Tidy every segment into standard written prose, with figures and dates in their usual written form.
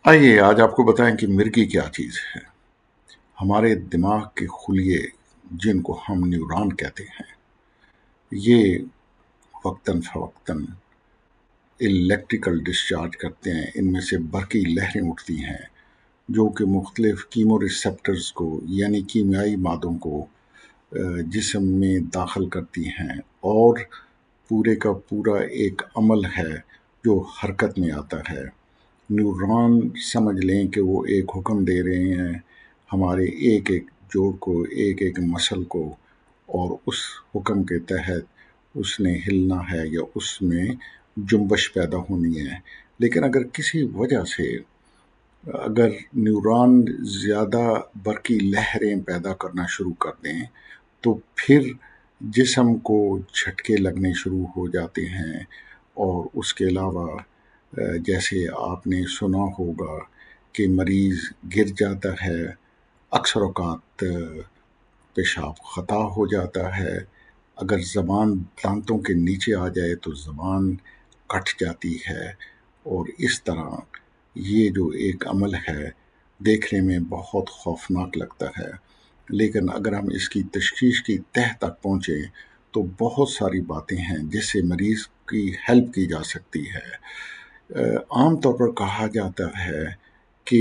آئیے آج آپ کو بتائیں کہ مرغی کیا چیز ہے۔ ہمارے دماغ کے خلیے جن کو ہم نیورون کہتے ہیں، یہ وقتاً فوقتاً الیکٹریکل ڈسچارج کرتے ہیں۔ ان میں سے برقی لہریں اٹھتی ہیں جو کہ مختلف کیمو ریسپٹرز کو یعنی کیمیائی مادوں کو جسم میں داخل کرتی ہیں، اور پورے کا پورا ایک عمل ہے جو حرکت میں آتا ہے۔ نیورون سمجھ لیں کہ وہ ایک حکم دے رہے ہیں ہمارے ایک ایک جوڑ کو، ایک ایک مسل کو، اور اس حکم کے تحت اس نے ہلنا ہے یا اس میں جنبش پیدا ہونی ہے۔ لیکن اگر کسی وجہ سے اگر نیورون زیادہ برقی لہریں پیدا کرنا شروع کر دیں تو پھر جسم کو جھٹکے لگنے شروع ہو جاتے ہیں، اور اس کے علاوہ جیسے آپ نے سنا ہوگا کہ مریض گر جاتا ہے، اکثر اوقات پیشاب خطا ہو جاتا ہے، اگر زبان دانتوں کے نیچے آ جائے تو زبان کٹ جاتی ہے، اور اس طرح یہ جو ایک عمل ہے دیکھنے میں بہت خوفناک لگتا ہے۔ لیکن اگر ہم اس کی تشخیص کی تہہ تک پہنچیں تو بہت ساری باتیں ہیں جس سے مریض کی ہیلپ کی جا سکتی ہے۔ عام طور پر کہا جاتا ہے کہ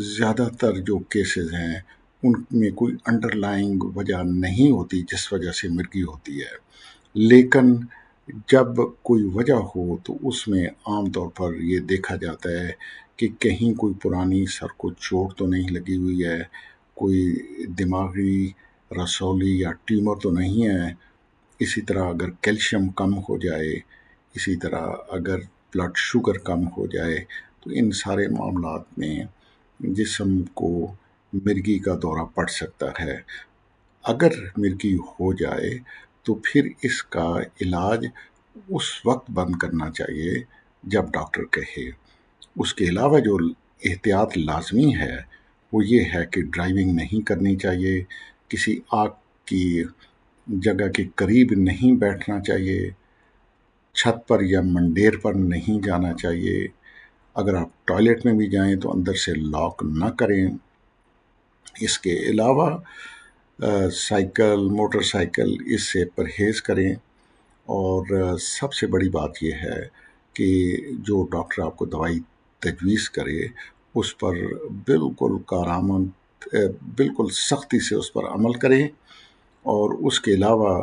زیادہ تر جو کیسز ہیں ان میں کوئی انڈر لائنگ وجہ نہیں ہوتی جس وجہ سے مرگی ہوتی ہے، لیکن جب کوئی وجہ ہو تو اس میں عام طور پر یہ دیکھا جاتا ہے کہ کہیں کوئی پرانی سر کو چوٹ تو نہیں لگی ہوئی ہے، کوئی دماغی رسولی یا ٹیومر تو نہیں ہے، اسی طرح اگر کیلشیم کم ہو جائے، اسی طرح اگر بلڈ شوگر کم ہو جائے، تو ان سارے معاملات میں جسم کو مرگی کا دورہ پڑ سکتا ہے۔ اگر مرگی ہو جائے تو پھر اس کا علاج اس وقت بند کرنا چاہیے جب ڈاکٹر کہے۔ اس کے علاوہ جو احتیاط لازمی ہے وہ یہ ہے کہ ڈرائیونگ نہیں کرنی چاہیے، کسی آگ کی جگہ کے قریب نہیں بیٹھنا چاہیے، چھت پر یا منڈیر پر نہیں جانا چاہیے، اگر آپ ٹوائلٹ میں بھی جائیں تو اندر سے لاک نہ کریں۔ اس کے علاوہ موٹر سائیکل اس سے پرہیز کریں، اور سب سے بڑی بات یہ ہے کہ جو ڈاکٹر آپ کو دوائی تجویز کرے اس پر بالکل کارآمد بالکل سختی سے اس پر عمل کریں، اور اس کے علاوہ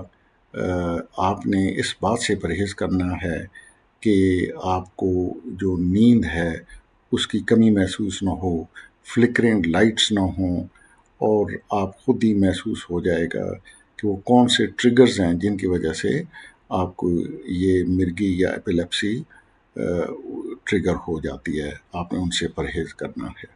آپ نے اس بات سے پرہیز کرنا ہے کہ آپ کو جو نیند ہے اس کی کمی محسوس نہ ہو، فلکرنگ لائٹس نہ ہوں، اور آپ خود ہی محسوس ہو جائے گا کہ وہ کون سے ٹریگرز ہیں جن کی وجہ سے آپ کو یہ مرگی یا ایپیلیپسی ٹریگر ہو جاتی ہے۔ آپ نے ان سے پرہیز کرنا ہے۔